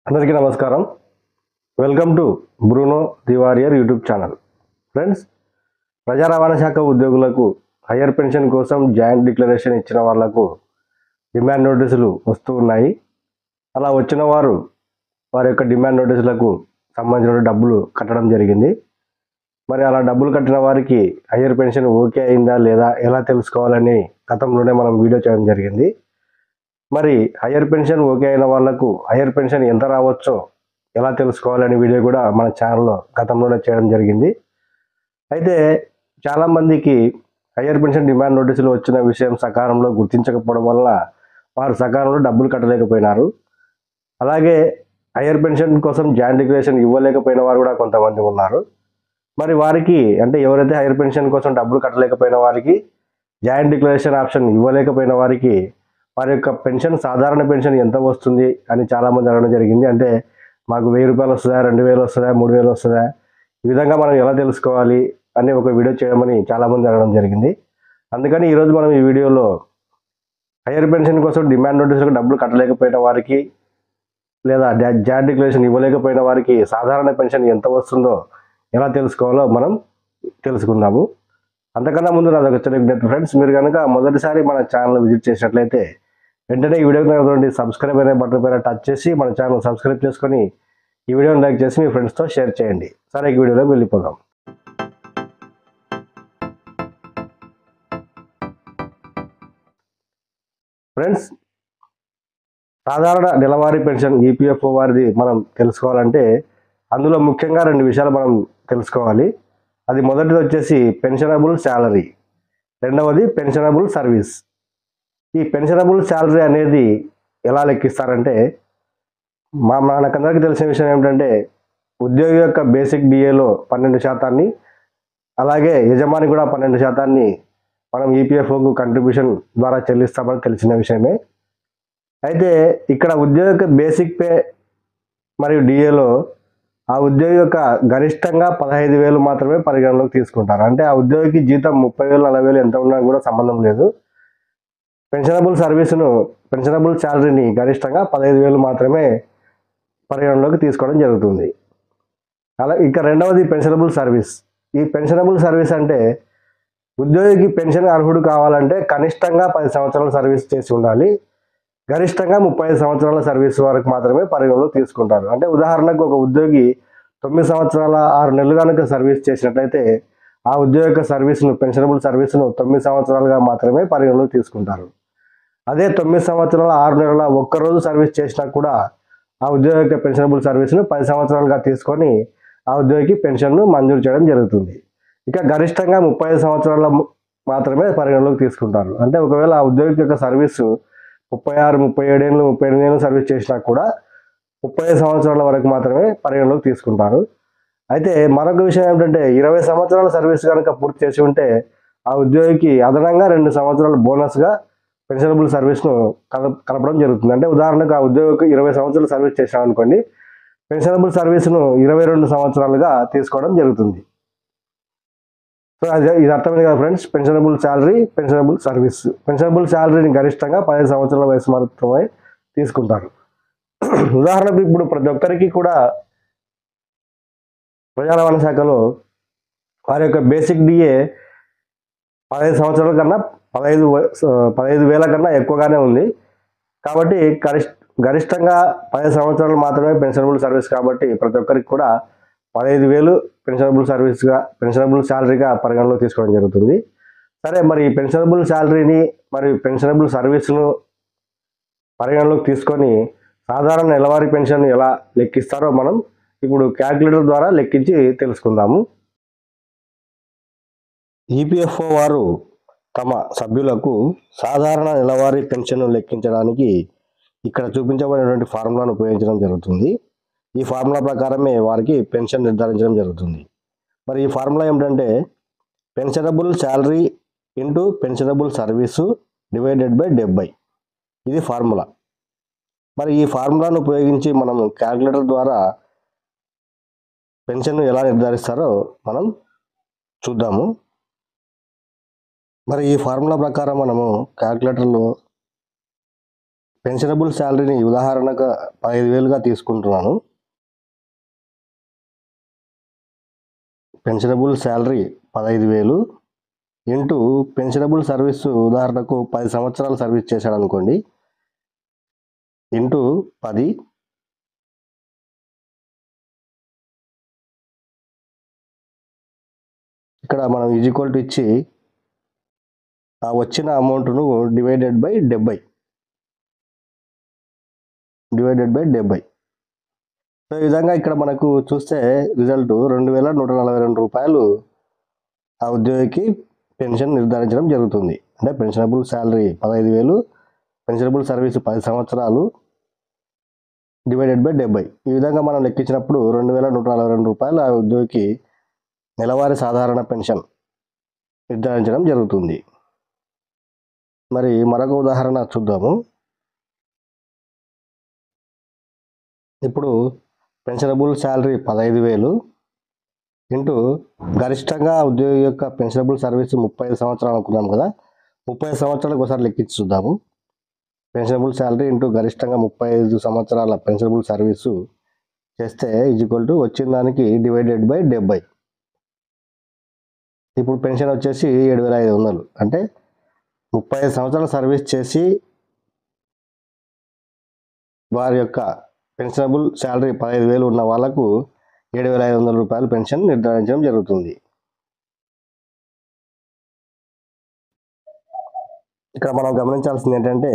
అందరికీ నమస్కారం. Welcome to Bruno the warrior YouTube channel. Friends, ప్రజా రవాణా శాఖ ఉద్యోగులకు హయ్యర్ పెన్షన్ కోసం జాయింట్ డిక్లరేషన్ ఇచ్చిన వాళ్లకు డిమాండ్ నోటీసులు వస్తూ ఉన్నాయి. అలా వచ్చిన వారి యొక్క డిమాండ్ నోటీసులకు సంబంధించిన డబ్బులు కట్టడం జరిగింది. మరి అలా డబ్బులు కట్టిన వారికి హయ్యర్ పెన్షన్ ఓకే అయిందా లేదా ఎలా తెలుసుకోవాలని గతంలోనే మనం వీడియో చేయడం జరిగింది. మరి హయ్యర్ పెన్షన్ ఓకే అయిన వాళ్లకు హయ్యర్ పెన్షన్ ఎంత రావచ్చో ఎలా తెలుసుకోవాలనే వీడియో కూడా మన ఛానల్లో గతంలోనే చేయడం జరిగింది. అయితే చాలామందికి హయ్యర్ పెన్షన్ డిమాండ్ నోటీసులు వచ్చిన విషయం సకాలంలో గుర్తించకపోవడం వల్ల వారు సకాలంలో డబ్బులు కట్టలేకపోయినారు. అలాగే హయ్యర్ పెన్షన్ కోసం జాయింట్ డిక్లరేషన్ ఇవ్వలేకపోయిన వారు కూడా కొంతమంది ఉన్నారు. మరి వారికి అంటే ఎవరైతే హయ్యర్ పెన్షన్ కోసం డబ్బులు కట్టలేకపోయిన వారికి జాయింట్ డిక్లరేషన్ ఆప్షన్ ఇవ్వలేకపోయిన వారికి వారి యొక్క పెన్షన్ సాధారణ పెన్షన్ ఎంత వస్తుంది అని చాలామంది అడగడం జరిగింది. అంటే మాకు 1000 రూపాయలు వస్తుందా, 2000 వస్తుందా, 3000 వస్తుందా, ఈ విధంగా మనం ఎలా తెలుసుకోవాలి అని ఒక వీడియో చేయమని చాలామంది అడగడం జరిగింది. అందుకని ఈరోజు మనం ఈ వీడియోలో హయ్యర్ పెన్షన్ కోసం డిమాండ్ నోటీసులకు డబ్బులు కట్టలేకపోయిన వారికి లేదా జాయింట్ డిక్లరేషన్ ఇవ్వలేకపోయిన వారికి సాధారణ పెన్షన్ ఎంత వస్తుందో ఎలా తెలుసుకోవాలో మనం తెలుసుకుందాము. అంతకన్నా ముందు నాది ఒక చిన్న విజ్ఞప్తి ఫ్రెండ్స్, మీరు కనుక మొదటిసారి మన ఛానల్ విజిట్ చేసినట్లయితే వెంటనే ఈ వీడియోకి సబ్స్క్రైబ్ అనే బటన్ పైన టచ్ చేసి మన ఛానల్ సబ్స్క్రైబ్ చేసుకొని ఈ వీడియోని లైక్ చేసి మీ ఫ్రెండ్స్తో షేర్ చేయండి. సరే, ఈ వీడియోలోకి వెళ్ళిపోదాం. ఫ్రెండ్స్, సాధారణ నెలవారీ పెన్షన్ ఈపీఎఫ్ఓ వారిది మనం తెలుసుకోవాలంటే అందులో ముఖ్యంగా 2 విషయాలు మనం తెలుసుకోవాలి. అది మొదటిది వచ్చేసి పెన్షనబుల్ శాలరీ, రెండవది పెన్షనబుల్ సర్వీస్. ఈ పెన్షనబుల్ శాలరీ అనేది ఎలా లెక్కిస్తారంటే మనకందరికీ తెలిసిన విషయం ఏమిటంటే ఉద్యోగి యొక్క బేసిక్ డిఏలో 12%, అలాగే యజమాని కూడా 12% మనం ఈపీఎఫ్ఓకు కంట్రిబ్యూషన్ ద్వారా చెల్లిస్తామని తెలిసిన విషయమే. అయితే ఇక్కడ ఉద్యోగి యొక్క బేసిక్ పే మరియు డిఏలో ఆ ఉద్యోగి యొక్క గరిష్టంగా 15,000 మాత్రమే పరిగణలోకి తీసుకుంటారు. అంటే ఆ ఉద్యోగికి జీతం 30,000 40,000 ఎంత ఉన్నా కూడా సంబంధం లేదు. పెన్షనబుల్ శాలరీని గరిష్టంగా 15,000 మాత్రమే పరిగణలోకి తీసుకోవడం జరుగుతుంది. అలా ఇక రెండవది పెన్షనబుల్ సర్వీస్. ఈ పెన్షనబుల్ సర్వీస్ అంటే ఉద్యోగికి పెన్షన్ అర్హుడు కావాలంటే కనిష్టంగా 10 సంవత్సరాల సర్వీస్ చేసి ఉండాలి, గరిష్టంగా 35 సంవత్సరాల సర్వీస్ వరకు మాత్రమే పరిగణలోకి తీసుకుంటారు. అంటే ఉదాహరణకు ఒక ఉద్యోగి 9 సంవత్సరాల 6 నెలలు కనుక సర్వీస్ చేసినట్లయితే ఆ ఉద్యోగి యొక్క పెన్షనబుల్ సర్వీస్ను 9 సంవత్సరాలుగా మాత్రమే పరిగణలోకి తీసుకుంటారు. అదే 9 సంవత్సరాల 6 నెలల ఒక్కరోజు సర్వీస్ చేసినా కూడా ఆ ఉద్యోగి యొక్క పెన్షనబుల్ సర్వీస్ను 10 సంవత్సరాలుగా తీసుకొని ఆ ఉద్యోగికి పెన్షన్ను మంజూరు చేయడం జరుగుతుంది. ఇక గరిష్టంగా 35 సంవత్సరాల మాత్రమే పరిగణలోకి తీసుకుంటారు. అంటే ఒకవేళ ఆ ఉద్యోగి యొక్క సర్వీసు 36, 37 ఏళ్ళు, 38 ఏళ్ళు సర్వీస్ చేసినా కూడా 35 సంవత్సరాల వరకు మాత్రమే పరిగణలోకి తీసుకుంటారు. అయితే మరొక విషయం ఏమిటంటే 20 సంవత్సరాల సర్వీస్ కనుక పూర్తి చేసి ఉంటే ఆ ఉద్యోగికి అదనంగా 2 సంవత్సరాలు బోనస్గా పెన్షనబుల్ సర్వీస్ను కలపడం జరుగుతుంది. అంటే ఉదాహరణకు ఆ ఉద్యోగికి 20 సంవత్సరాలు సర్వీస్ చేశామనుకోండి, పెన్షనబుల్ సర్వీస్ను 22 సంవత్సరాలుగా తీసుకోవడం జరుగుతుంది. సో ఇది అర్థమైంది కదా friends. Pensionable salary, pensionable service. Pensionable శాలరీని గరిష్టంగా 15 సంవత్సరాల వయసు మాత్రమే తీసుకుంటారు. ఉదాహరణకు ఇప్పుడు ప్రతి ఒక్కరికి కూడా ప్రజా రవాణా శాఖలో వారి యొక్క బేసిక్ డిఏ 15 సంవత్సరాల కన్నా 15,000 కన్నా ఎక్కువగానే ఉంది. కాబట్టి గరిష్టంగా 10 సంవత్సరాలు మాత్రమే పెన్షనబుల్ సర్వీస్ కాబట్టి ప్రతి ఒక్కరికి కూడా 15,000 పెన్షనబుల్ శాలరీగా పరిగణలో తీసుకోవడం జరుగుతుంది. సరే, మరి పెన్షనబుల్ శాలరీని మరియు పెన్షనబుల్ సర్వీస్ను పరిగణలోకి తీసుకొని సాధారణ నెలవారీ పెన్షన్ ఎలా లెక్కిస్తారో మనం ఇప్పుడు క్యాల్కులేటర్ ద్వారా లెక్కించి తెలుసుకుందాము. ఈపీఎఫ్ఓ వారు తమ సభ్యులకు సాధారణ నెలవారీ పెన్షన్ను లెక్కించడానికి ఇక్కడ చూపించబడినటువంటి ఫార్ములాను ఉపయోగించడం జరుగుతుంది. ఈ ఫార్ములా ప్రకారమే వారికి పెన్షన్ నిర్ధారించడం జరుగుతుంది. మరి ఈ ఫార్ములా ఏమిటంటే pensionable salary into pensionable service divided by 70. ఇది ఫార్ములా. మరి ఈ ఫార్ములాను ఉపయోగించి మనం క్యాల్కులేటర్ ద్వారా పెన్షన్ ఎలా నిర్ధారిస్తారో మనం చూద్దాము. మరి ఈ ఫార్ములా ప్రకారం మనము క్యాల్కులేటర్లో పెన్షనబుల్ శాలరీని ఉదాహరణగా 15,000గా తీసుకుంటున్నాను. Pensionable salary 15,000 into pensionable service ఉదాహరణకు 10 సంవత్సరాలు సర్వీస్ చేశాడు అనుకోండి, ఇంటూ 10. ఇక్కడ మనం ఈక్వల్ టు ఇచ్చి ఆ వచ్చిన అమౌంట్ను డివైడెడ్ బై 70. సో ఈ విధంగా ఇక్కడ మనకు చూస్తే రిజల్ట్ 2,142 రూపాయలు ఆ ఉద్యోగికి పెన్షన్ నిర్ధారించడం జరుగుతుంది. అంటే పెన్షనబుల్ శాలరీ 15,000, పెన్షనబుల్ సర్వీస్ 10 సంవత్సరాలు డివైడెడ్ బై 70. ఈ విధంగా మనం లెక్కించినప్పుడు 2,142 రూపాయలు ఆ ఉద్యోగికి నెలవారీ సాధారణ పెన్షన్ నిర్ధారించడం జరుగుతుంది. మరి మరొక ఉదాహరణ చూద్దాము. ఇప్పుడు పెన్షనబుల్ శాలరీ 15,000 ఇంటూ గరిష్టంగా ఉద్యోగి యొక్క పెన్షనబుల్ సర్వీస్ 35 సంవత్సరాలు అనుకున్నాం కదా, 35 సంవత్సరాలకు ఒకసారి లెక్కించి చూద్దాము. పెన్షనబుల్ శాలరీ ఇంటూ గరిష్టంగా 35 సంవత్సరాల పెన్షనబుల్ సర్వీసు చేస్తే ఈక్వల్ టు వచ్చిన దానికి డివైడెడ్ బై 70. ఇప్పుడు పెన్షన్ వచ్చేసి 7,500. అంటే 35 సంవత్సరాల సర్వీస్ చేసి వారి యొక్క పెన్షనబుల్ శాలరీ 15,000 ఉన్న వాళ్ళకు 7,500 రూపాయలు పెన్షన్ నిర్ధారించడం జరుగుతుంది. ఇక్కడ మనం గమనించాల్సింది ఏంటంటే,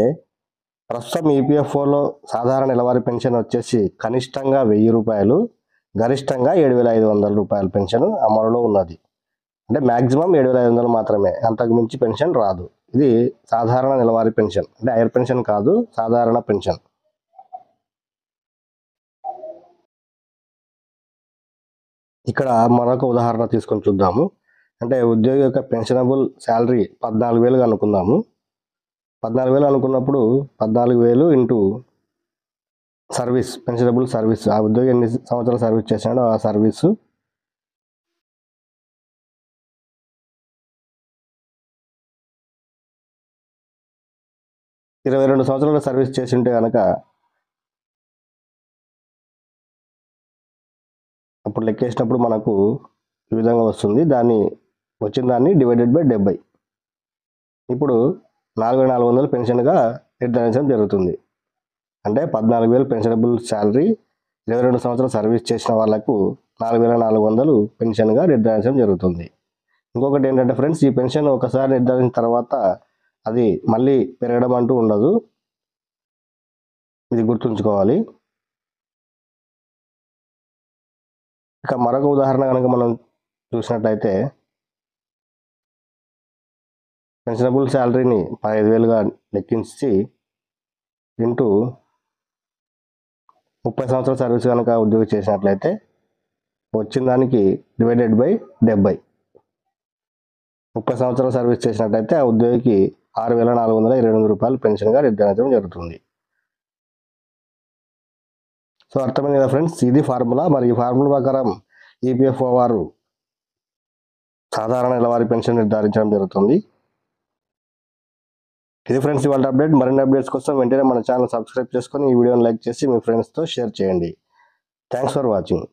ప్రస్తుతం ఈపీఎఫ్ఓలో సాధారణ నెలవారీ పెన్షన్ వచ్చేసి కనిష్టంగా 1,000 రూపాయలు, గరిష్టంగా 7,500 రూపాయల పెన్షన్ అమలులో ఉన్నది. అంటే మ్యాక్సిమం 7,500 మాత్రమే, అంతకు మించి పెన్షన్ రాదు. ఇది సాధారణ నెలవారీ పెన్షన్, అంటే హైయర్ పెన్షన్ కాదు, సాధారణ పెన్షన్. ఇక్కడ మరొక ఉదాహరణ తీసుకొని చూద్దాము. అంటే ఉద్యోగి యొక్క పెన్షనబుల్ శాలరీ 14,000 అనుకుందాము. 14,000 అనుకున్నప్పుడు 14,000 ఇంటూ సర్వీస్, పెన్షనబుల్ సర్వీస్, ఆ ఉద్యోగి ఎన్ని సంవత్సరాలు సర్వీస్ చేశాడో ఆ సర్వీసు 22 సంవత్సరాలు సర్వీస్ చేసి ఉంటే కనుక అప్పుడు లెక్కేసినప్పుడు మనకు ఈ విధంగా వస్తుంది. వచ్చిన దాన్ని డివైడెడ్ బై 70. ఇప్పుడు 4,400 పెన్షన్గా నిర్ధారించడం జరుగుతుంది. అంటే 14,000 పెన్షనబుల్ శాలరీ, 22 సంవత్సరాలు సర్వీస్ చేసిన వాళ్ళకు 4,400 పెన్షన్గా నిర్ధారించడం జరుగుతుంది. ఇంకొకటి ఏంటంటే ఫ్రెండ్స్, ఈ పెన్షన్ ఒకసారి నిర్ధారించిన తర్వాత అది మళ్ళీ పెరగడం అంటూ ఉండదు, ఇది గుర్తుంచుకోవాలి. ఇక మరొక ఉదాహరణ కనుక మనం చూసినట్లయితే, పెన్షనబుల్ శాలరీని 15,000గా లెక్కించి ఇంటూ 30 సంవత్సరాల సర్వీస్ కనుక ఉద్యోగి చేసినట్లయితే వచ్చిన దానికి డివైడెడ్ బై 70. 30 సంవత్సరాల సర్వీస్ చేసినట్లయితే ఆ ఉద్యోగికి 6,428 రూపాయలు పెన్షన్గా నిర్ధారించడం జరుగుతుంది. సో అర్థమైంది కదా ఫ్రెండ్స్, ఇది ఫార్ములా. మరి ఈ ఫార్ములా ప్రకారం ఈపీఎఫ్ఓ వారు సాధారణ నెలవారీ పెన్షన్ నిర్ధారించడం జరుగుతుంది. ఇది ఫ్రెండ్స్ ఇవాళ అప్డేట్. మరిన్ని అప్డేట్స్ కోసం వెంటనే మన ఛానల్ సబ్స్క్రైబ్ చేసుకొని ఈ వీడియోని లైక్ చేసి మీ ఫ్రెండ్స్తో షేర్ చేయండి. Thanks for watching.